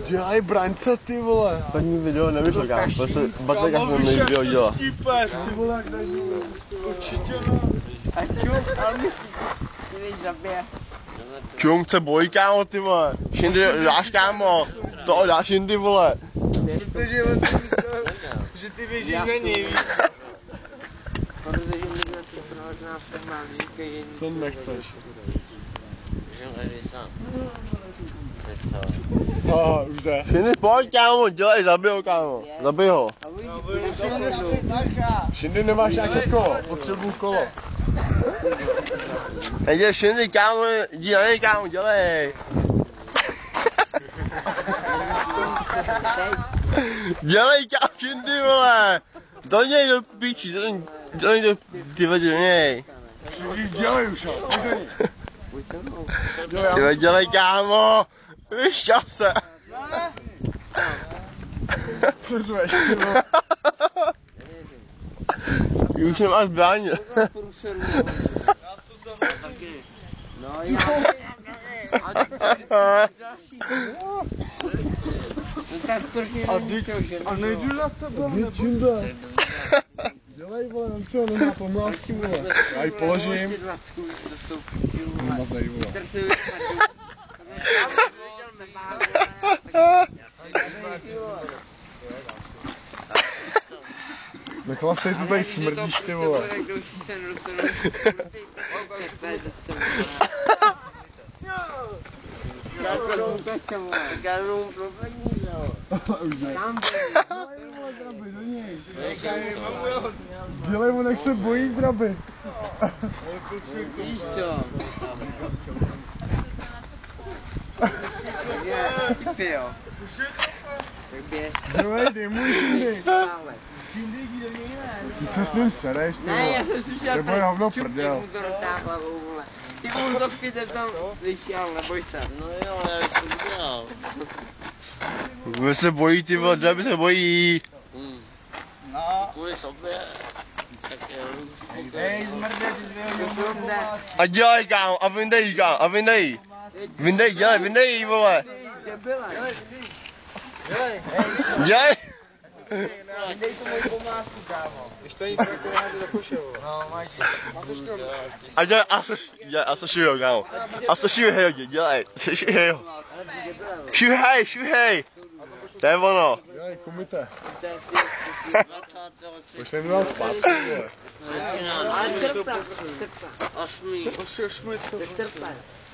Dělej braňce, ty vole. První video nevyšlo, kámo, protože Batleka jsem neměl video dělat. Ty vole, jak nejdu. Určitě ne. A čum, ale mi než zabije. Čum se bojí, kámo, ty vole. Šindy dáš, kámo. To dáš šindy, vole. Protože on myslel, že ty běžíš na něj, víš. Protože někdo si pro nás má říkají. To nechceš. Už jde. Šindy, pojď, kámo, dělej, zabij ho, kámo. Zabij ho. Šindy, nemáš nějaké kolo, potřebuju kolo. Hej, Šindy, kámo, jdi na něj, kámo, dělej. Dělej, kámo, Šindy, vole. Do něj, do píči, do něj, ty vedě, do něj. Dělej už, jo, Ty dělej, kámo. Vyšťav se. Co řveš, ty vole? Ty už nemáš zbraň. No já. A nejdu na tebe, nebo? Dělej, vole, on co, nemá pomlásky, vole. Já ji položím. Mazej, vole. Nechlastej, to tady smrdíš, ty vole. Dělej mu, nech se bojí, draby. Víš co? Ty jo. Dělej, dej mu Šindy. Ty se s ním sereš, ty Ne, já vole. jsem slyšel, Nebo je hovno prdel. Ty mu to vkyte tam vyšel, neboj se. No jo, já už to dělal. Kdo se bojí, ty vole, draby se bojí. No. Kvůli sobě. Tak jo. Hej, zmrde, ty zvěděl, A dělej, kámo, a vyndej jí, kámo, a vyndej jí. Vyndej, dělej, vyndej jí, vole. Dělej. Dej tu moji pomásku, kámo. Když to nic jako máte do kuše, vole. No, máš. A dělej, a suši ho, kámo. A suši ho, dělej, suši ho. Šuhej. To je ono. Dělej, kumite. Pošlej mi vás zpátky, vole. Ale srpna. 8. Srpna.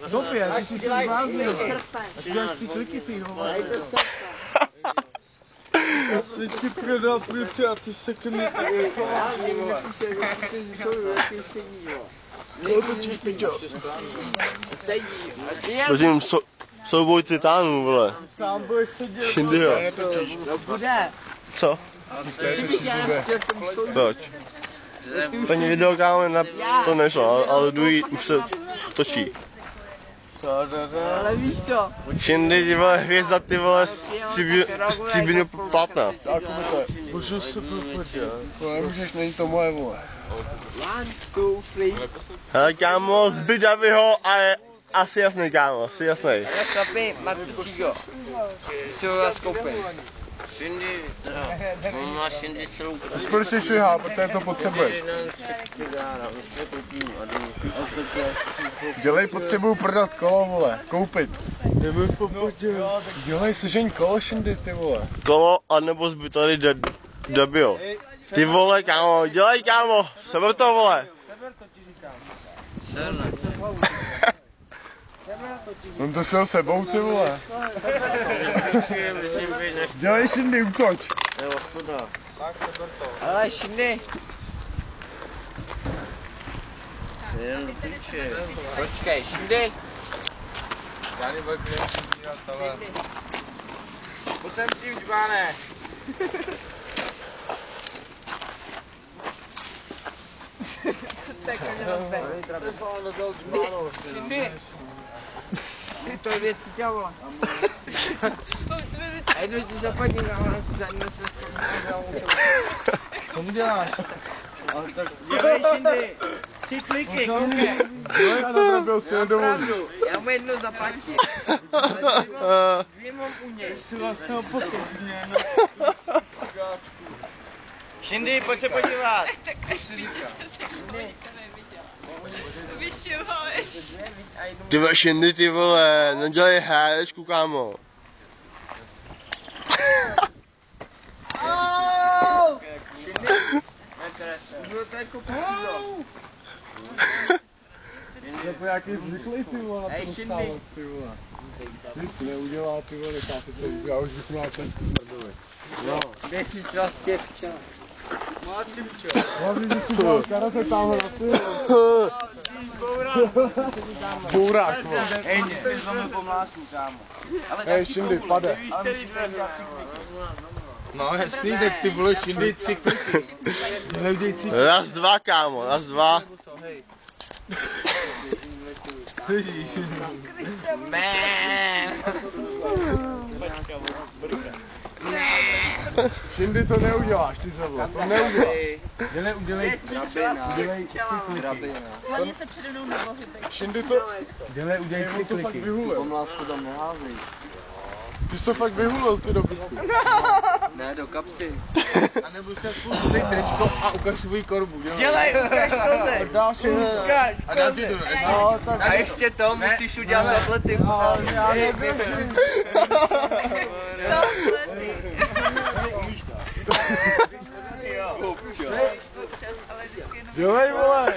Době, ty jsi se zbláznil. Srpna. Až děláš 3 triky, ty vole. Ale to srpna. Já jsem ti prodal půjce a ty se ke mně tady chováš, vole. No točíš, pičo. Prosím, souboj titánů, vole. Sám budeš sedět. Šindyho. No bude. Co? Ty bude. Proč? První video, kámo, to nešlo, ale druhý už se točí. Ale víš co? Šindy, ty vole, hvězda, ty vole, stříbrného plátna. Tak, kumite, můžu se proprdě. To nemůžeš, není to moje, vole. 1, 2, 3. Hele, kámo, zbyt Davyho a je asi jasný, kámo, asi jasný. Ale chlapi, máte cígo. Co vás koupím? Šindy, má Šindy celou krví. Proč si švihá, protože to potřebuješ. Dělej, potřebuju prodat kolo, vole, koupit. Dělej, sežeň kolo, Šindy, ty vole. Kolo, anebo zbyt tady Davyho. Ty vole, kámo, dělej, kámo, seber to, vole. On to šel sebou, ty vole. Dělej, Šindy, útoč. Ale Šindy. Jen tyče. Počkej, Šindy. Pojď sem s tím, džbáne. Šindy. Ty to je věc, co tě volá. A jednou ti zapadni na hlavu, za ním se Co mu děláš? dělej, Šindy. Cykliky, koukej. Já nadrabil si nedovolí. Já mu jedno zaplatím. Dvě mám u něj. No pokud mě, no. Shindy, pojď se podívat. Ty vole, Shindy, ty vole, nedělej hádečku, kámo. Bylo to jako půl. To je nějaký zvyklý, ty vole, na to Shindy. dostávat, ty vole. Nic neudělá, ty vole, nechápu to, já už zvyknu na ten smrdový. No, kde si čas těch čas? Hlavně, že si dělal karate tamhle na ty. Bourák, vole. Hej, nic mi zlomil pomlásku, kámo. Hej, Shindy, pade. No jasný, tak ty vole Shindy cykliky. Neuděj cíky. Raz, dva, kámo, raz, dva. Shindy, to neuděláš, ty zavole, to neuděláš. Udělej cykliky. Hlavně se přede mnou nepohybej. Shindy, to... Udělej On to fakt cykliky. vyhulil. Pomlásku tam neházej. Ty jsi to fakt vyhulil, ty dobytku. Ne, do kapsy. A nebudu se spolu dej tričko a ukaž svůj korbu. Dělej, ukaž koze. Ukaž. A dám ti to. No, tak... A ještě to musíš udělat tablety. Já nevím. Dělej, vole.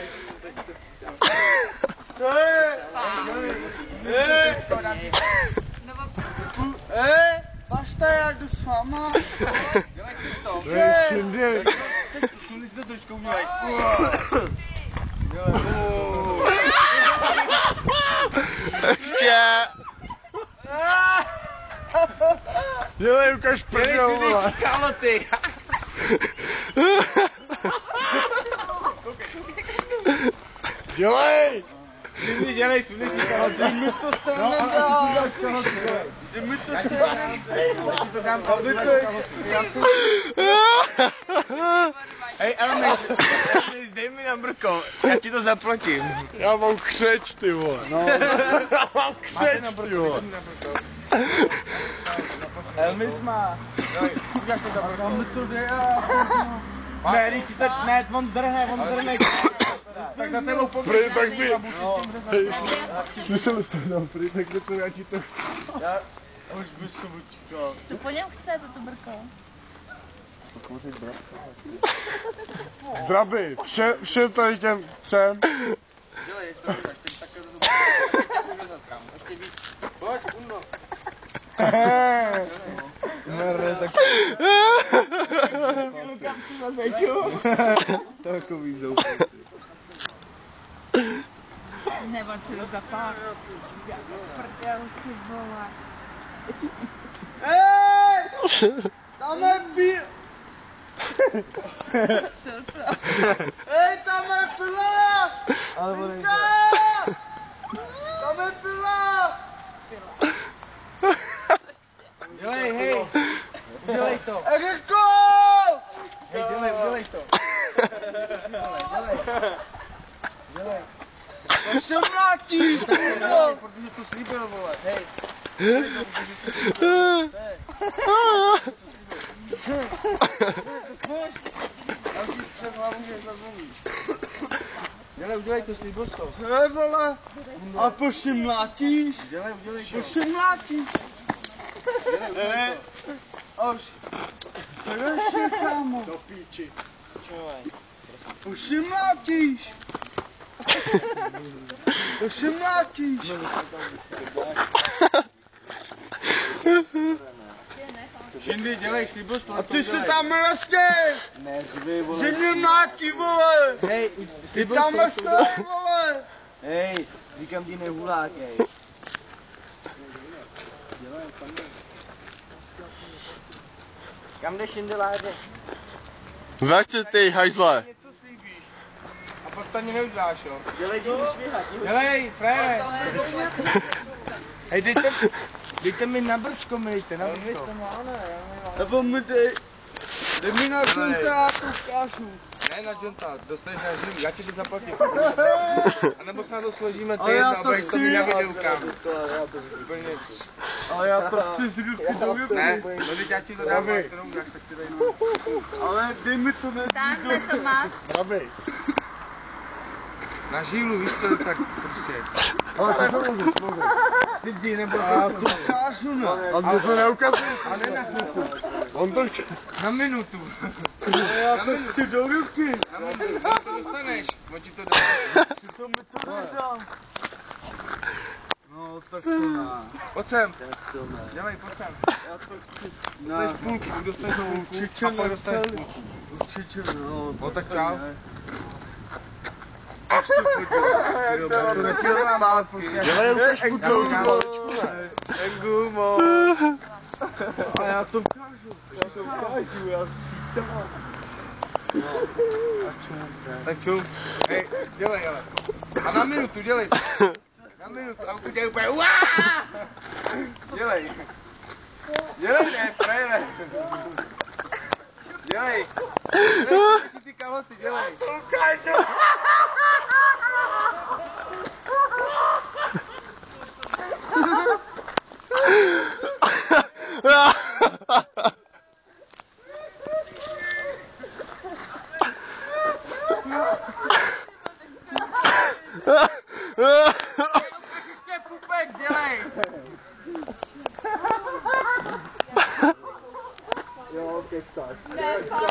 Bašte, já jdu s váma. Hej, Shindy. Zkusi to trošku udělat. Ještě. Dělej, ukaž prdel, vole. Kaloty. Dělej. Shindy, dělej, suny si kaloty. My to s tebou nedám. My to s tebou nedám. To dám kaloty. Hej, Elmis, dej mi na brko, já ti to zaplatím. Já mám křeč, ty vole. No. Já mám křeč, ty vole. Elmis má. Jak to zabrko? Tam to jde a... Ne, ne, on drhne. Tak za tebou poběž. Prý, tak by... Hej, slyšeli jste, no, prý, tak by to já ti to... Já už bych se počkal. To po něm chce, to brko. Zdraví, všem tady těm třem. Dělej, jestli to uděláš, teď takhle to bude. Ještě víc. Pojď, uno. Takový zoufý. Ne, on se to zapál. Prdel, ty vole. Tam je pí... Co? Hej, tam je pila! Linka! Tam je pila! Dělej, hej! Udělej to! Eriko! Hej, udělej to! Dělej! To se mlátíš! Protože to slíbil, vole! Hej! Já už přes hlavu mě zazvoníš. Dělej, udělej to, slíbil jsi to. Hej, vole! A poši mlátíš? Dělej to. Poši mlátíš! Dělej to. Už. Srdečně, kámo. Do píči. Poši mlátíš! Poši mlátíš! Shindy, dělej, slíbil jsi to. A ty si tam vlastně! Ne, zvy, vole. Že mě mlátí, vole! Hej, ty tam stoj, vole! Hej, říkám ti nehulákej. Kam jdeš, Shindy, láže? Vrať se ty, hajzle. Něco slíbíš. A pak to ani neuděláš, jo? Dělej, ti usmíhat. Dělej, frére. Hej, dejte mi na brčko, mějte, na brčko. Nebo mi dej mi na žluté, já to ukážu. Ne, Ne na Jonta, dostaneš na žilu, já ti to zaplatím. A nebo se na to složíme, to Ale je já jedno, to abych to chci. mi na videu, kámo. Úplně. Ale já to chci z ruky do ruky. Ne, no teď já ti to dám, a kterou dáš, tak ti dej. Ale dej mi to nejdřív Tamhle to máš. Pravej. Na žilu, víš co, tak prostě. Ale to můžeš, můžeš. Ty jdi, nebo Já to ukážu, ne. A mě to neukazuje. A ne na chvilku. On to chce. Na minutu. Já to chci do ruky. Na minutu, to dostaneš. On ti to dá. Si to mi to nedá. No, tak to ne. Pojď sem. Tak to ne. Dělej, pojď sem. Já to chci. Dostaneš půlku, dostaneš půlku. Určitě A pak ne dostaneš celý. půlku. Určitě no. No tak čau. To nechtěl mám prostě. Dělej, ukaž Engu, Engu, mo. A já to ukážu. Já to ukážu, já přísahám. Tak čum. Hej, dělej, ale. A na minutu, dělej. Na minutu, a udělej úplně. Uááá! Dělej. Dělej, ne, frajere. Dělej. Dělej, si ty kaloty, dělej. Ukážu. Ještě pupek, dělej. Jo, kecáš. Ne, fakt,